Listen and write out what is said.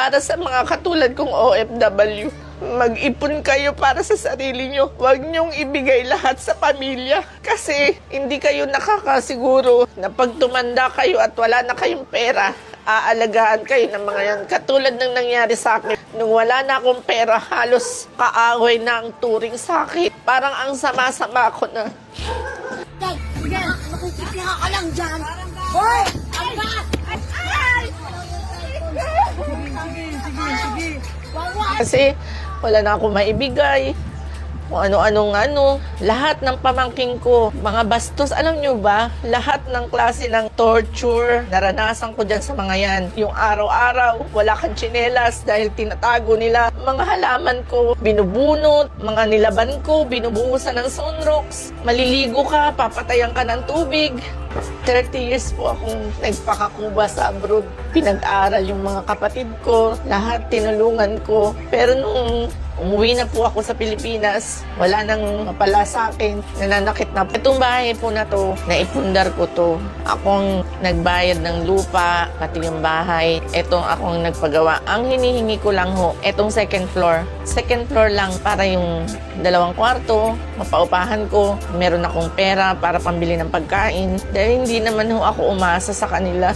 para sa mga katulad kong OFW. Mag-ipon kayo para sa sarili nyo. Huwag nyong ibigay lahat sa pamilya. Kasi hindi kayo nakakasiguro na pag tumanda kayo at wala na kayong pera, aalagaan kayo ng mga yan. Katulad ng nangyari sa akin. Nung wala na akong pera, halos kaaway na ang turing sa akin. Parang ang sama-sama ko na. Sige, makikita ka lang dyan. Hoy! Angkat! Sige. Kasi wala na akong maibigay. Kung ano-anong lahat ng pamangking ko, mga bastos, alam nyo ba? Lahat ng klase ng torture, naranasan ko dyan sa mga yan. Yung araw-araw, wala kang tsinelas dahil tinatago nila. Mga halaman ko, binubunot. Mga nilaban ko, binubuhusan ng sunrocks. Maliligo ka, papatayan ka ng tubig. 30 years po akong nagpakakuba sa abroad. Pinag-aral yung mga kapatid ko, lahat tinulungan ko. Pero nung umuwi na po ako sa Pilipinas, wala nang mapala sa akin, nananakit na. Itong bahay po na to, naipundar ko to. Akong nagbayad ng lupa, pati yung bahay. Itong akong nagpagawa. Ang hinihingi ko lang ho, itong second floor. Second floor lang para yung 2 kwarto, mapaupahan ko. Meron akong pera para pambili ng pagkain. Dahil hindi naman ho ako umasa sa kanila.